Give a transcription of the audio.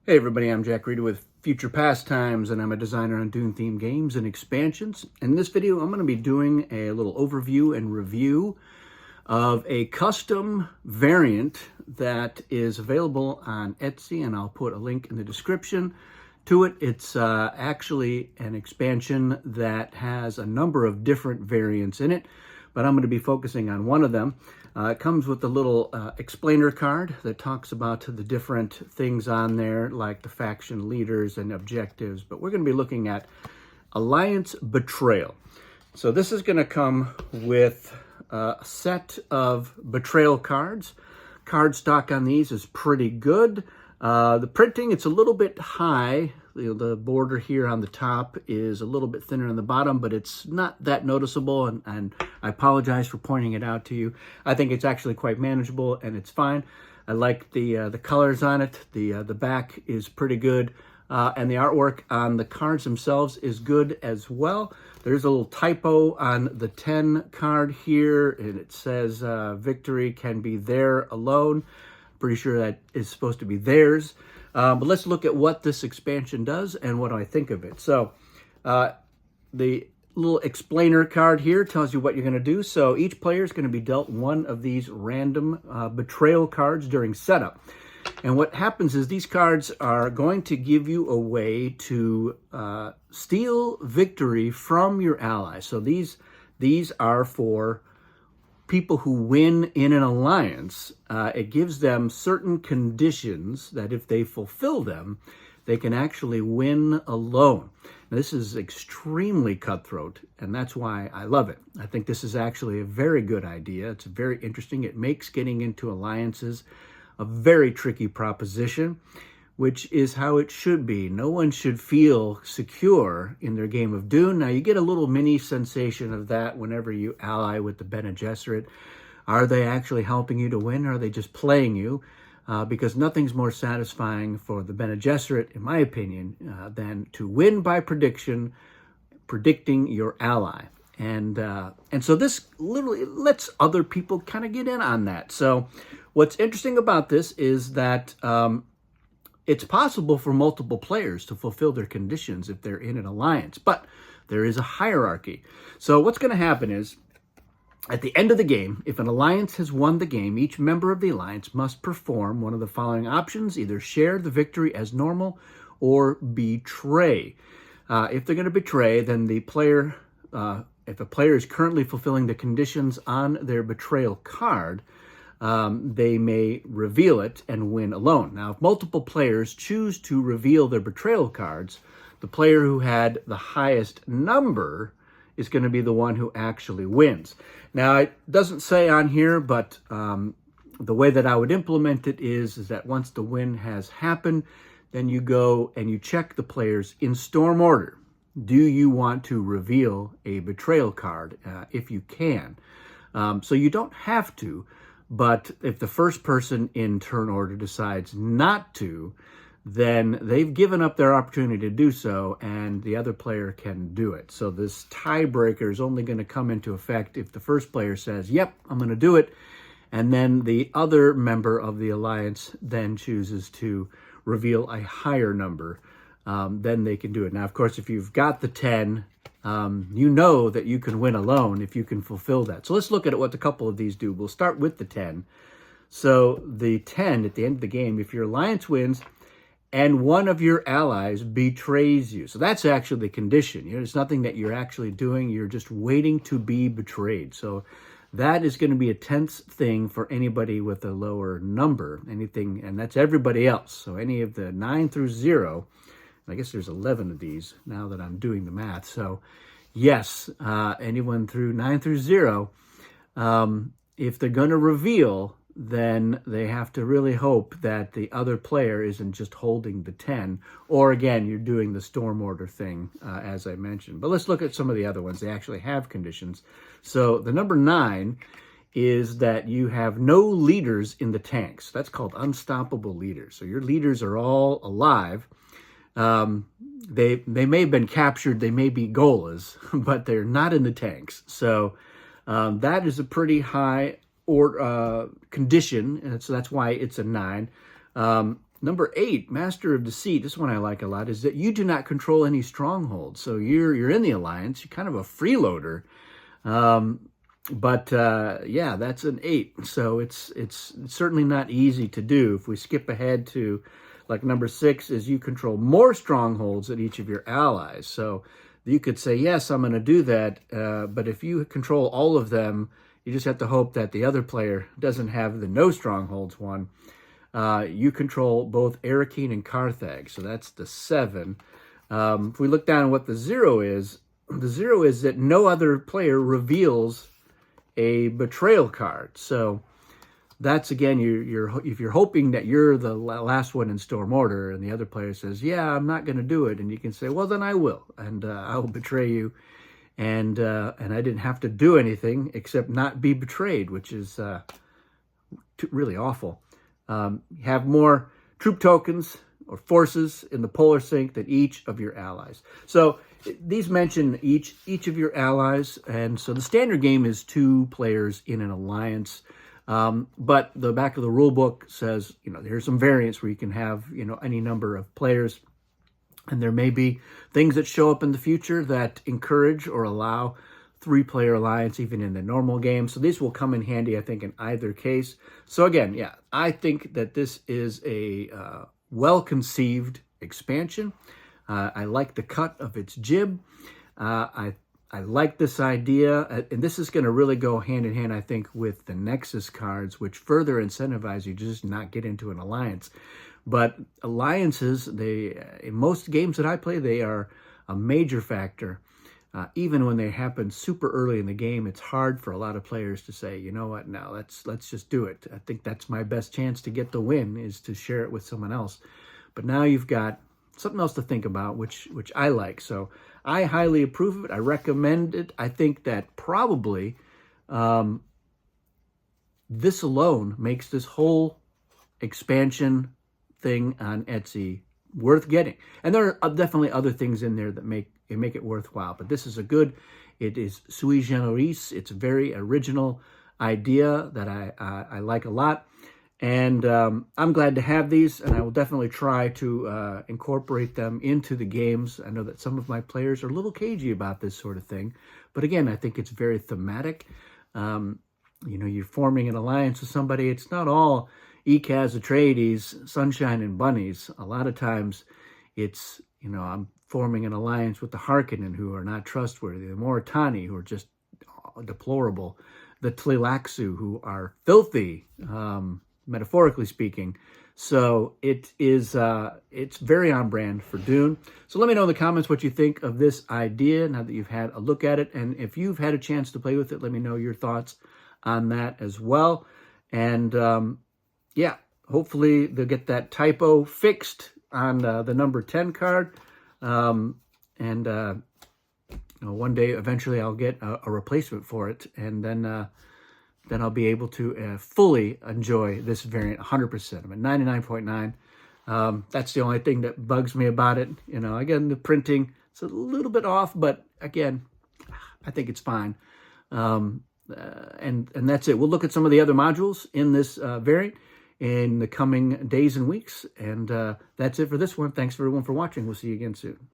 Hey everybody, I'm Jack Reeder with Future Pastimes, and I'm a designer on Dune-themed games and expansions. In this video, I'm going to be doing a little overview and review of a custom variant that is available on Etsy, and I'll put a link in the description to it. It's actually an expansion that has a number of different variants in it, but I'm going to be focusing on one of them. It comes with a little explainer card that talks about the different things on there, like the faction leaders and objectives, but we're going to be looking at Alliance Betrayal. So this is going to come with a set of Betrayal cards. Card stock on these is pretty good. The printing, it's a little bit high. The border here on the top is a little bit thinner on the bottom, but it's not that noticeable, and I apologize for pointing it out to you. I think it's actually quite manageable, and it's fine. I like the colors on it. The back is pretty good, and the artwork on the cards themselves is good as well. There's a little typo on the 10 card here, and it says victory can be there alone. Pretty sure that is supposed to be theirs. But let's look at what this expansion does and what I think of it. So the little explainer card here tells you what you're going to do. So each player is going to be dealt one of these random betrayal cards during setup. And what happens is these cards are going to give you a way to steal victory from your allies. So these are for people who win in an alliance. It gives them certain conditions that if they fulfill them, they can actually win alone. Now, this is extremely cutthroat, and that's why I love it. I think this is actually a very good idea. It's very interesting. It makes getting into alliances a very tricky proposition, which is how it should be. No one should feel secure in their game of Dune. Now, you get a little mini sensation of that whenever you ally with the Bene Gesserit. Are they actually helping you to win, or are they just playing you? Because nothing's more satisfying for the Bene Gesserit, in my opinion, than to win by predicting your ally. And so this literally lets other people kind of get in on that. So what's interesting about this is that it's possible for multiple players to fulfill their conditions if they're in an alliance, but there is a hierarchy. So what's going to happen is, at the end of the game, if an alliance has won the game, each member of the alliance must perform one of the following options: either share the victory as normal or betray. If they're going to betray, then the player, if a player is currently fulfilling the conditions on their betrayal card, they may reveal it and win alone. Now, if multiple players choose to reveal their betrayal cards, the player who had the highest number is going to be the one who actually wins. Now, it doesn't say on here, but the way that I would implement it is that once the win has happened, then you go and you check the players in storm order. Do you want to reveal a betrayal card if you can? So you don't have to. But if the first person in turn order decides not to, then they've given up their opportunity to do so, and the other player can do it. So this tiebreaker is only going to come into effect if the first player says, yep, I'm going to do it, and then the other member of the alliance then chooses to reveal a higher number. Then they can do it. Now, of course, if you've got the 10, you know that you can win alone if you can fulfill that. So let's look at what a couple of these do. We'll start with the 10. So the 10 at the end of the game, if your alliance wins and one of your allies betrays you. So that's actually the condition. It's nothing that you're actually doing. You're just waiting to be betrayed. So that is going to be a tense thing for anybody with a lower number. Anything, and that's everybody else. So any of the 9 through 0, I guess there's 11 of these now that I'm doing the math. So yes, anyone through 9 through 0, if they're going to reveal, then they have to really hope that the other player isn't just holding the 10, or again, you're doing the storm order thing, as I mentioned. But let's look at some of the other ones. They actually have conditions. So the number 9 is that you have no leaders in the tanks. That's called unstoppable leaders. So your leaders are all alive. They may have been captured, they may be golas, but they're not in the tanks. So that is a pretty high condition, and so that's why it's a 9. Number 8, Master of Deceit. This one I like a lot, is that you do not control any strongholds. So you're in the Alliance. You're kind of a freeloader. Yeah, that's an 8. So it's certainly not easy to do. If we skip ahead to like number 6, is you control more strongholds than each of your allies. So you could say, yes, I'm going to do that. But if you control all of them, you just have to hope that the other player doesn't have the no strongholds one. You control both Arakeen and Carthage, so that's the 7. If we look down at what the 0 is, the 0 is that no other player reveals a betrayal card. So that's, again, if you're hoping that you're the last one in storm order, and the other player says, yeah, I'm not going to do it, and you can say, well, then I will, and I will betray you, and I didn't have to do anything except not be betrayed, which is really awful. Have more troop tokens or forces in the polar sync than each of your allies. So these mention each of your allies, and so the standard game is 2 players in an alliance. But the back of the rule book says, there's some variants where you can have, any number of players, and there may be things that show up in the future that encourage or allow 3-player alliance even in the normal game. So these will come in handy, I think, in either case. So again, yeah, I think that this is a well-conceived expansion. I like the cut of its jib. I like this idea, and this is going to really go hand in hand, I think, with the Nexus cards, which further incentivize you to just not get into an alliance. But alliances, in most games that I play, they are a major factor. Even when they happen super early in the game, it's hard for a lot of players to say, you know what, now let's just do it. I think that's my best chance to get the win, is to share it with someone else. But now you've got something else to think about, which I like. So I highly approve of it. I recommend it. I think that probably this alone makes this whole expansion thing on Etsy worth getting. And there are definitely other things in there that make it worthwhile. But this is it is sui generis. It's a very original idea that I like a lot. And I'm glad to have these, and I will definitely try to incorporate them into the games. I know that some of my players are a little cagey about this sort of thing. But again, I think it's very thematic. You're forming an alliance with somebody. It's not all Ekaz Atreides, sunshine and bunnies. A lot of times it's, I'm forming an alliance with the Harkonnen, who are not trustworthy, the Mauritani, who are just deplorable, the Tleilaxu, who are filthy, metaphorically speaking. So it's very on brand for Dune. So let me know in the comments what you think of this idea now that you've had a look at it. And if you've had a chance to play with it, let me know your thoughts on that as well. And yeah, hopefully they'll get that typo fixed on the number 10 card. One day, eventually, I'll get a replacement for it, and then I'll be able to fully enjoy this variant 100%. I'm at 99.9. That's the only thing that bugs me about it. Again, the printing, it's a little bit off, but again, I think it's fine. And that's it. We'll look at some of the other modules in this variant in the coming days and weeks. And that's it for this one. Thanks everyone for watching. We'll see you again soon.